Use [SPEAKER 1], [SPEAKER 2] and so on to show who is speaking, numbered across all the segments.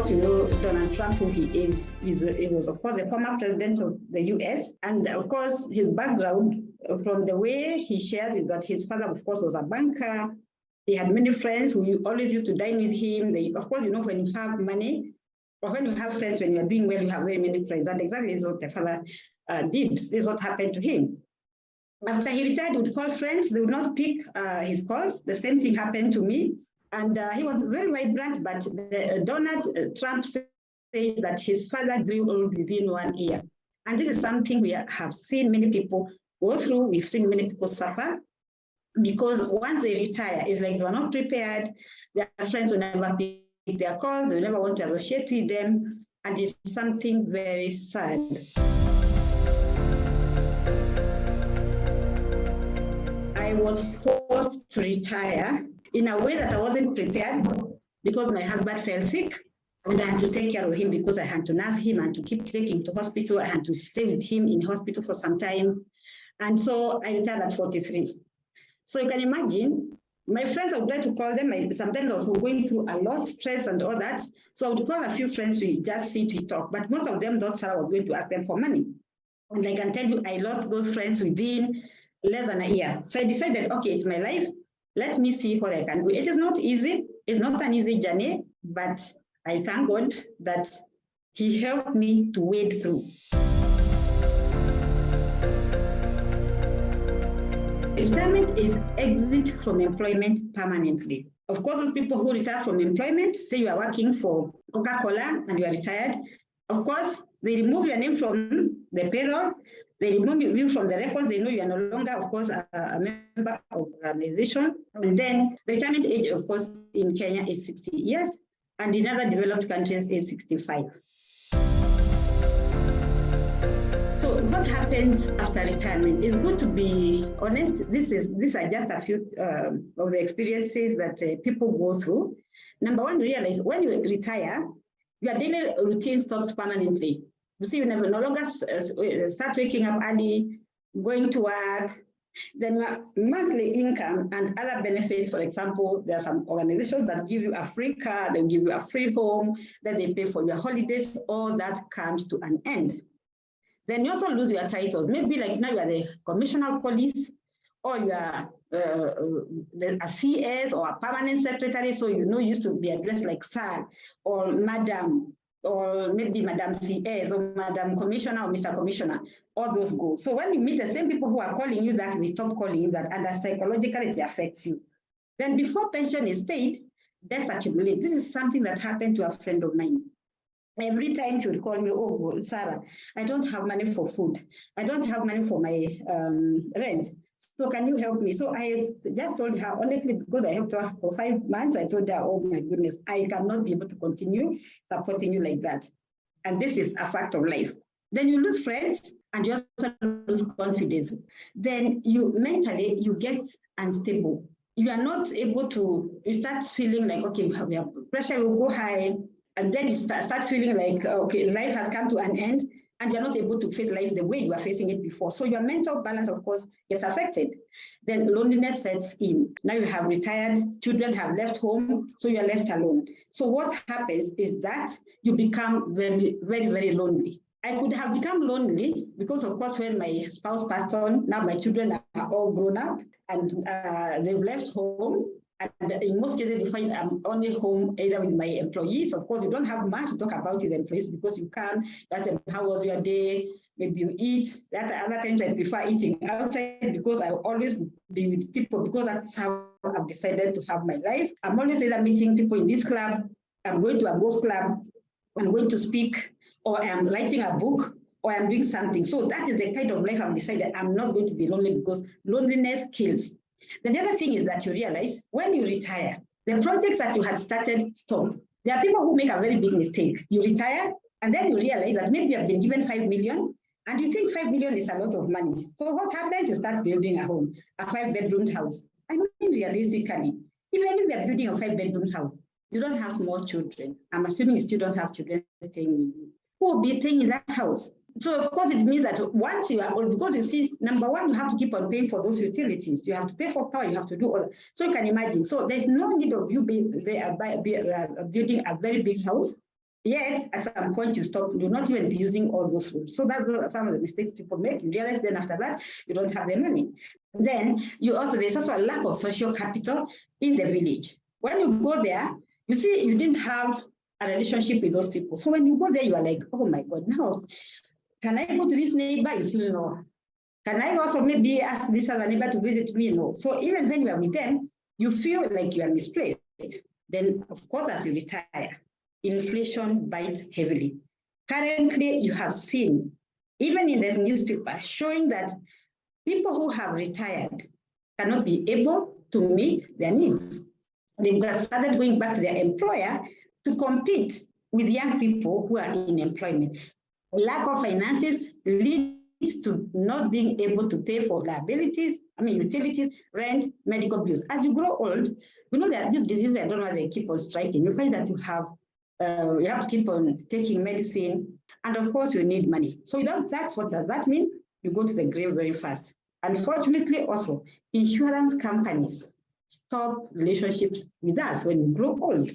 [SPEAKER 1] course, you know Donald Trump, who he is. He was, of course, the former president of the US. And of course, his background, from the way he shares, is that his father, of course, was a banker. He had many friends who always used to dine with him. Of course, you know, when you have money, or when you have friends, when you are doing well, you have very many friends. And exactly is what the father did. This is what happened to him. After he retired, he would call friends. They would not pick his calls. The same thing happened to me. And he was very vibrant, but Donald Trump said that his father grew old within 1 year. And this is something we have seen many people go through. We've seen many people suffer, because once they retire, it's like they are not prepared. Their friends will never pick their calls. They will never want to associate with them. And it's something very sad. I was forced to retire in a way that I wasn't prepared, because my husband fell sick and I had to take care of him, because I had to nurse him and to keep taking him to hospital. I had to stay with him in hospital for some time. And so I retired at 43. So you can imagine, my friends, I would like to call them. Sometimes I was going through a lot of stress and all that. So I would call a few friends, we just sit, we talk. But most of them thought Sarah was going to ask them for money. And I can tell you, I lost those friends within less than a year. So I decided, okay, it's my life. Let me see what I can do. It is not easy. It's not an easy journey, but I thank God that He helped me to wade through. Retirement is exit from employment permanently. Of course, those people who retire from employment, say you are working for Coca-Cola and you are retired, of course, they remove your name from the payroll. They remove you from the records. They know you are no longer, of course, a member of the organization. And then the retirement age, of course, in Kenya is 60 years, and in other developed countries is 65. So what happens after retirement? It's good to be honest. These are just a few of the experiences that people go through. Number one, realize when you retire, your daily routine stops permanently. You see, you no longer start waking up early, going to work. Then your monthly income and other benefits, for example, there are some organizations that give you a free car, they give you a free home, then they pay for your holidays. All that comes to an end. Then you also lose your titles. Maybe like now you are the commissioner of police, or you are a CS or a permanent secretary. So you used to be addressed like sir or madam, or maybe Madam CS or Madam Commissioner or Mr. Commissioner, all those go. So when you meet the same people who are calling you that, they stop calling you that, and that psychologically it affects you. Then before pension is paid, debts accumulate. This is something that happened to a friend of mine. Every time she would call me, oh, Sarah, I don't have money for food. I don't have money for my rent. So can you help me? So I just told her, honestly, because I helped her for 5 months, I told her, oh my goodness, I cannot be able to continue supporting you like that. And this is a fact of life. Then you lose friends and you also lose confidence. Then you mentally, you get unstable. You are not able to, you start feeling like, okay, pressure will go high. And then you start feeling like, okay, life has come to an end, and you're not able to face life the way you were facing it before. So your mental balance, of course, gets affected. Then loneliness sets in. Now you have retired, children have left home, so you're left alone. So what happens is that you become very, very, very lonely. I could have become lonely because, of course, when my spouse passed on, now my children are all grown up and they've left home. And in most cases, you find I'm only home either with my employees. Of course, you don't have much to talk about with employees because you can. That's how was your day? Maybe you eat. That other times I prefer eating outside because I always be with people because that's how I've decided to have my life. I'm always either meeting people in this club. I'm going to a golf club. I'm going to speak, or I'm writing a book, or I'm doing something. So that is the kind of life I've decided I'm not going to be lonely because loneliness kills. Then the other thing is that you realize when you retire, the projects that you had started stop. There are people who make a very big mistake. You retire, and then you realize that maybe you have been given 5 million, and you think 5 million is a lot of money. So what happens? You start building a home, a 5-bedroom house. I mean, realistically, even if you are building a 5-bedroom house, you don't have small children. I'm assuming you still don't have children staying with you. Who will be staying in that house? So of course it means that once you are old, because you see, number one, you have to keep on paying for those utilities. You have to pay for power, you have to do all that. So you can imagine. So there's no need of you building a very big house Yet, at some point, you stop, you're not even using all those rooms. So that's some of the mistakes people make. You realize then after that, you don't have the money. Then there's also a lack of social capital in the village. When you go there, you see you didn't have a relationship with those people. So when you go there, you are like, oh my God, now, can I go to this neighbor? You feel no. Can I also maybe ask this other neighbor to visit me? No. So even when you are with them, you feel like you are misplaced. Then, of course, as you retire, inflation bites heavily. Currently, you have seen, even in the newspaper, showing that people who have retired cannot be able to meet their needs. They've started going back to their employer to compete with young people who are in employment. Lack of finances leads to not being able to pay for liabilities, utilities, rent, medical bills. As you grow old, you know that these diseases, I don't know why they keep on striking. You find that you have to keep on taking medicine, and of course you need money. So that's what does that mean? You go to the grave very fast. Unfortunately, also, insurance companies stop relationships with us when you grow old.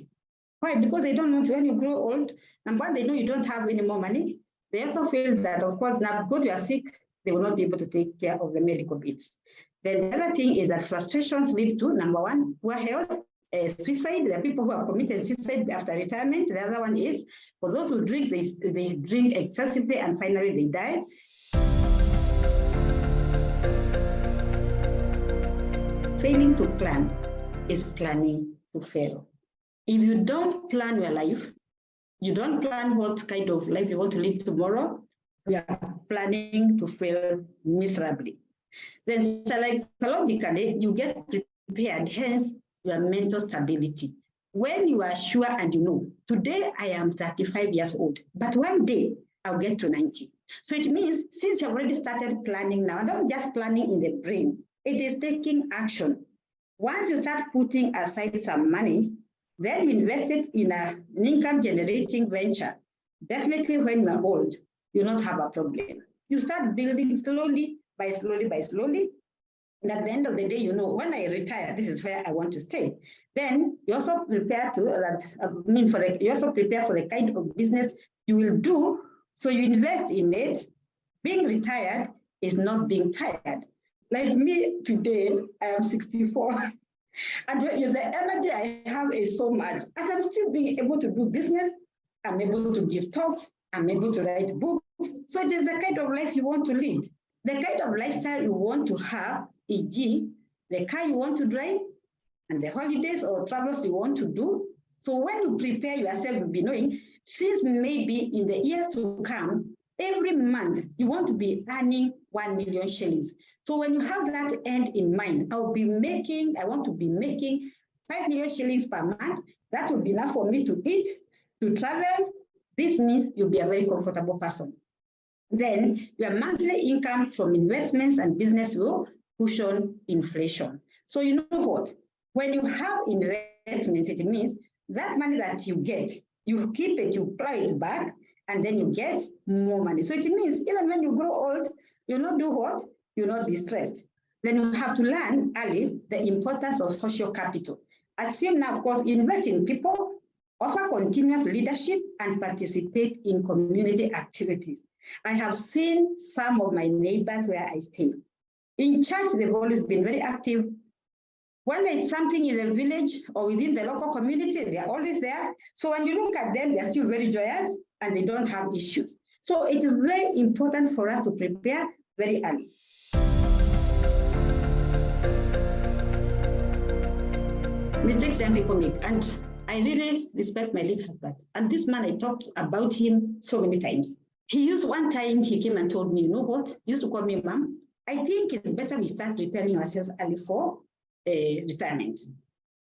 [SPEAKER 1] Why? Because they don't want when you grow old, number one, they know you don't have any more money. They also feel that, of course, now because you are sick, they will not be able to take care of the medical bills. Then the other thing is that frustrations lead to, number one, poor health, suicide. There are people who have committed suicide after retirement. The other one is, for those who drink, they drink excessively and finally they die. Failing to plan is planning to fail. If you don't plan your life, you don't plan what kind of life you want to live tomorrow, you are planning to fail miserably. Then psychologically, you get prepared, hence your mental stability. When you are sure and you know, today I am 35 years old, but one day I'll get to 90. So it means since you've already started planning now, not just planning in the brain, it is taking action. Once you start putting aside some money, then you invest it in an income-generating venture. Definitely when you're old, you don't have a problem. You start building slowly by slowly. And at the end of the day, you know, when I retire, this is where I want to stay. Then you also prepare you also prepare for the kind of business you will do. So you invest in it. Being retired is not being tired. Like me today, I am 64. And the energy I have is so much. And I'm still being able to do business. I'm able to give talks. I'm able to write books. So it is the kind of life you want to lead. The kind of lifestyle you want to have, e.g., the car you want to drive, and the holidays or travels you want to do. So when you prepare yourself, you'll be knowing, since maybe in the years to come, every month you want to be earning 1 million shillings. So when you have that end in mind, I want to be making 5 million shillings per month. That will be enough for me to eat, to travel. This means you'll be a very comfortable person. Then your monthly income from investments and business will cushion inflation. So you know what? When you have investments, it means that money that you get, you keep it, you plow it back, and then you get more money. So it means even when you grow old, you'll not do what? You'll not be stressed. Then you have to learn early the importance of social capital. Assume now, of course, invest in people, offer continuous leadership, and participate in community activities. I have seen some of my neighbors where I stay. In church, they've always been very active. When there's something in the village or within the local community, they're always there. So when you look at them, they're still very joyous and they don't have issues. So it is very important for us to prepare very early. Mistakes young people make, and I really respect my late husband. And this man, I talked about him so many times. One time he came and told me, you know what? He used to call me mom. I think it's better we start preparing ourselves early for retirement.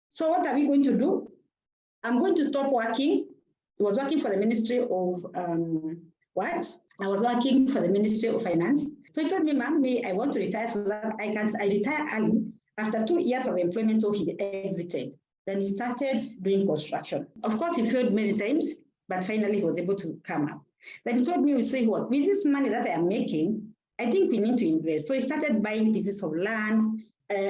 [SPEAKER 1] So what are we going to do? I'm going to stop working. He was working for the Ministry of Works. I was working for the Ministry of Finance. So he told me, Mom, I want to retire so that I retire early. After 2 years of employment, so he exited. Then he started doing construction. Of course, he failed many times, but finally he was able to come up. Then he told me, say what? With this money that I am making, I think we need to invest. So he started buying pieces of land.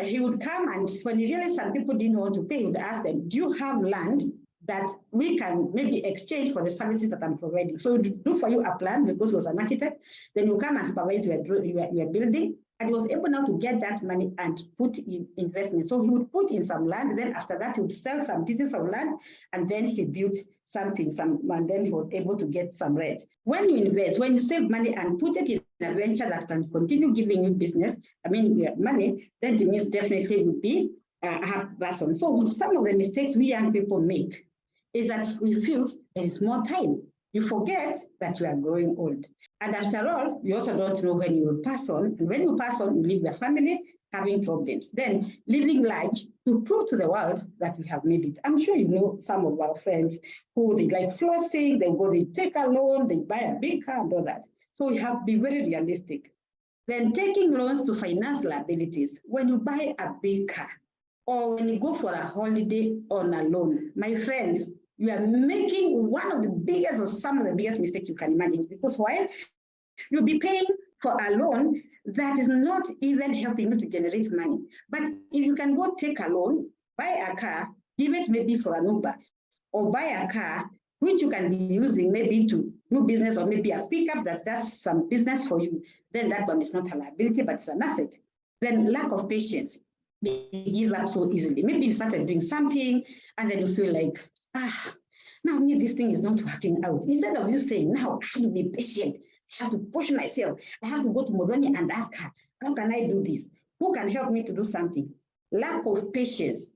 [SPEAKER 1] He would come, and when he realized some people didn't want to pay, he would ask them, do you have land that we can maybe exchange for the services that I'm providing. So we do for you a plan because he was an architect, then you come and supervise your building, and he was able now to get that money and put in investment. So he would put in some land, then after that he would sell some pieces of land, and then he built something, and then he was able to get some rent. When you invest, when you save money and put it in a venture that can continue giving you business, money, then it means definitely would be a happy person. So some of the mistakes we young people make is that we feel there is more time. You forget that you are growing old. And after all, you also don't know when you will pass on. And when you pass on, you leave your family having problems. Then living large to prove to the world that we have made it. I'm sure you know some of our friends who they like flossing, they take a loan, they buy a big car and all that. So we have to be very realistic. Then taking loans to finance liabilities. When you buy a big car or when you go for a holiday on a loan, my friends, you are making one of the biggest or some of the biggest mistakes you can imagine, because why? You'll be paying for a loan that is not even helping you to generate money. But if you can go take a loan, buy a car, give it maybe for an Uber, or buy a car which you can be using maybe to do business, or maybe a pickup that does some business for you, then that one is not a liability, but it's an asset. Then lack of patience. We give up so easily. Maybe you started doing something and then you feel like, now this thing is not working out. Instead of you saying, now I have to be patient, I have to push myself, I have to go to Mogoni and ask her, how can I do this? Who can help me to do something? Lack of patience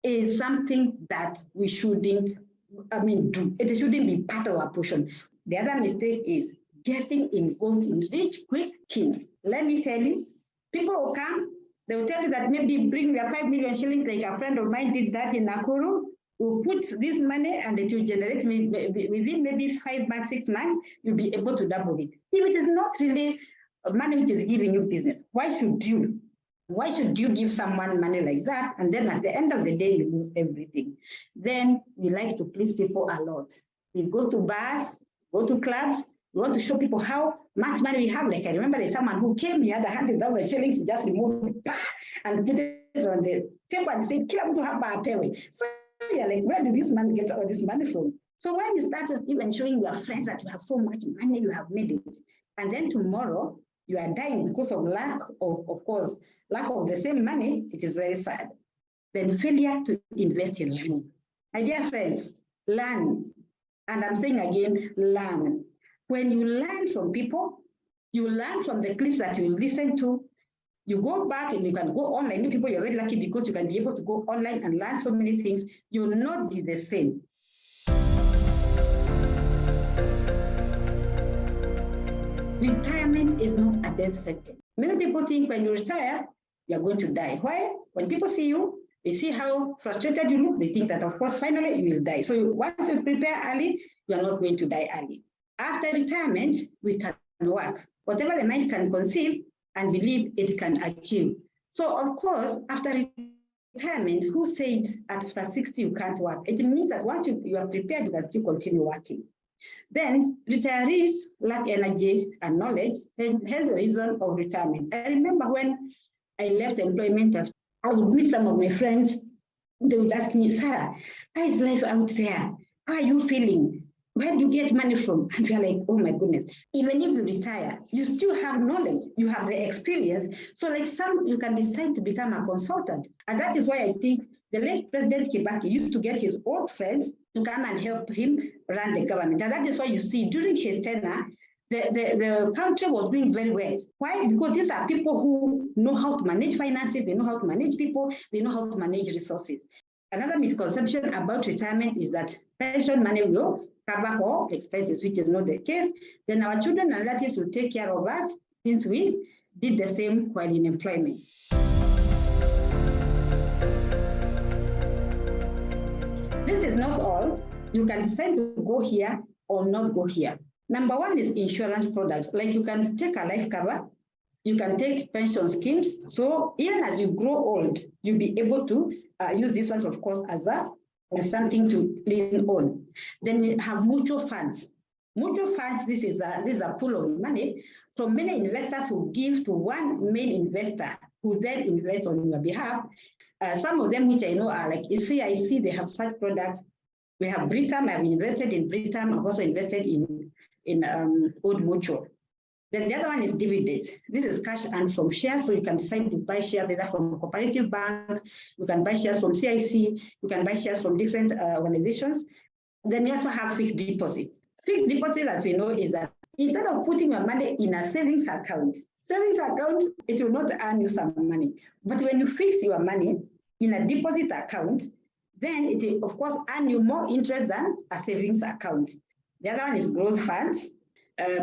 [SPEAKER 1] is something that we shouldn't do. It shouldn't be part of our portion. The other mistake is getting involved in rich, quick schemes. Let me tell you, people will come, they will tell you that maybe bring your 5 million shillings, like a friend of mine did that in Nakuru. We'll put this money and it will generate within maybe 5 months, 6 months, you'll be able to double it. If it is not really money which is giving you business, why should you give someone money like that? And then at the end of the day, you lose everything. Then we like to please people a lot. We go to bars, go to clubs, we want to show people how much money we have. Like I remember there's someone who came, he had 100,000 shillings, he just removed it and put it on the table and said, "Kila mtu hapa apewe." So you're like, where did this man get all this money from? So when you start even showing your friends that you have so much money, you have made it, and then tomorrow you are dying because of lack of the same money, it is very sad. Then failure to invest in learning. My dear friends, learn. And I'm saying again, learn. When you learn from people, you learn from the clips that you listen to, you go back and you can go online. You people, you're very lucky because you can be able to go online and learn so many things. You will not be the same. Retirement is not a death sentence. Many people think when you retire, you're going to die. Why? When people see you, they see how frustrated you look, they think that, of course, finally you will die. So once you prepare early, you are not going to die early. After retirement, we can work. Whatever the mind can conceive and believe it can achieve. So, of course, after retirement, who said after 60 you can't work? It means that once you are prepared, you can still continue working. Then retirees lack energy and knowledge, and hence the reason of retirement. I remember when I left employment, I would meet some of my friends. They would ask me, "Sarah, how is life out there? How are you feeling? Where do you get money from?" And we are like, oh my goodness. Even if you retire, you still have knowledge, you have the experience. So like you can decide to become a consultant. And that is why I think the late President Kibaki used to get his old friends to come and help him run the government. And that is why you see during his tenure, the country was doing very well. Why? Because these are people who know how to manage finances, they know how to manage people, they know how to manage resources. Another misconception about retirement is that pension money will cover all expenses, which is not the case. Then our children and relatives will take care of us since we did the same while in employment. This is not all. You can decide to go here or not go here. Number one is insurance products. Like you can take a life cover, you can take pension schemes. So even as you grow old, you'll be able to use these ones, of course, as something to lean on. Then we have mutual funds. Mutual funds, this is a pool of money from many investors who give to one main investor who then invests on your behalf. Some of them, which I know are like CIC, they have such products. We have Britam. I've invested in Britam. I've also invested in Old Mutual. Then the other one is dividends. This is cash earned from shares. So you can decide to buy shares either from a cooperative bank, you can buy shares from CIC, you can buy shares from different organizations. Then you also have fixed deposits. Fixed deposit, as we know, is that instead of putting your money in a savings account, it will not earn you some money. But when you fix your money in a deposit account, then it will, of course, earn you more interest than a savings account. The other one is growth funds.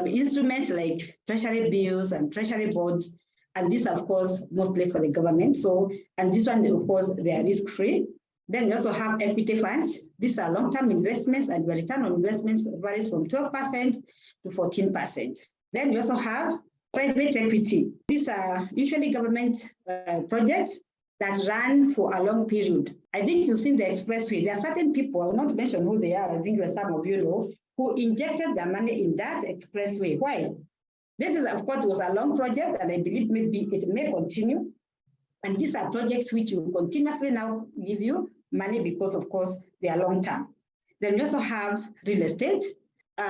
[SPEAKER 1] Instruments like treasury bills and treasury bonds, and these are, of course, mostly for the government. So, and this one, of course, they are risk-free. Then we also have equity funds. These are long-term investments, and the return on investments varies from 12% to 14%. Then we also have private equity. These are usually government projects that run for a long period. I think you've seen the expressway. There are certain people, I will not mention who they are, I think some of you know, who injected their money in that expressway. Why? This is, of course, was a long project, and I believe maybe it may continue. And these are projects which will continuously now give you money because, of course, they are long term. Then we also have real estate.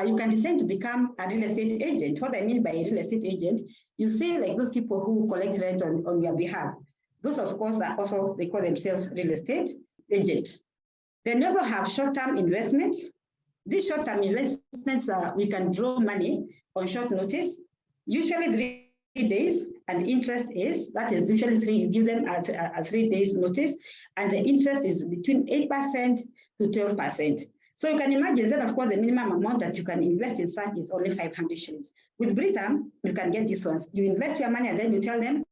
[SPEAKER 1] You can decide to become a real estate agent. What I mean by a real estate agent, you see like those people who collect rent on your behalf. Those, of course, are also, they call themselves real estate agents. Then we also have short-term investments. These short-term investments, we can draw money on short notice, usually 3 days, and interest is, that is usually you give them a 3 days notice, and the interest is between 8% to 12%. So you can imagine then, of course, the minimum amount that you can invest in such is only 500 shillings. With Britam, you can get these ones. You invest your money and then you tell them,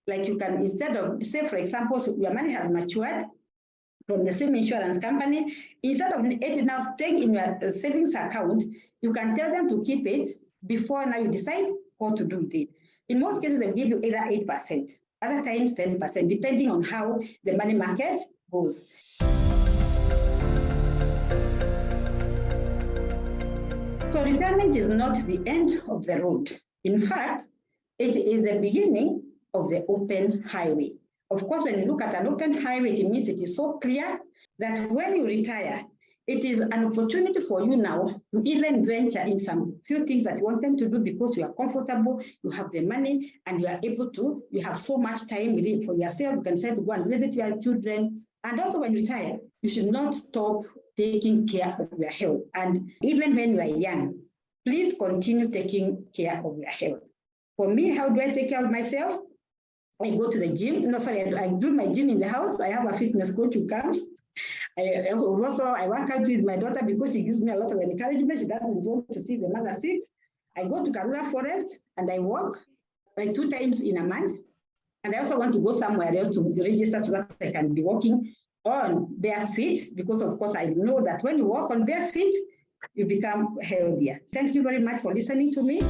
[SPEAKER 1] like you can, instead of, say, for example, so your money has matured from the same insurance company, instead of it now staying in your savings account, you can tell them to keep it before now you decide what to do with it. In most cases, they'll give you either 8%, other times 10%, depending on how the money market goes. So retirement is not the end of the road. In fact, it is the beginning of the open highway. Of course, when you look at an open highway, it means it is so clear that when you retire, it is an opportunity for you now to even venture in some few things that you wanted to do because you are comfortable, you have the money, and you are able to, you have so much time with it for yourself. You can say to go and visit your children. And also when you retire, you should not stop taking care of your health. And even when you are young, please continue taking care of your health. For me, how do I take care of myself? I go to the gym. I do my gym in the house. I have a fitness coach who comes. I work out with my daughter because she gives me a lot of encouragement. She doesn't want to see the mother sick. I go to Karura Forest and I walk like 2 times in a month. And I also want to go somewhere else to register so that I can be walking on bare feet, because of course I know that when you walk on bare feet, you become healthier. Thank you very much for listening to me.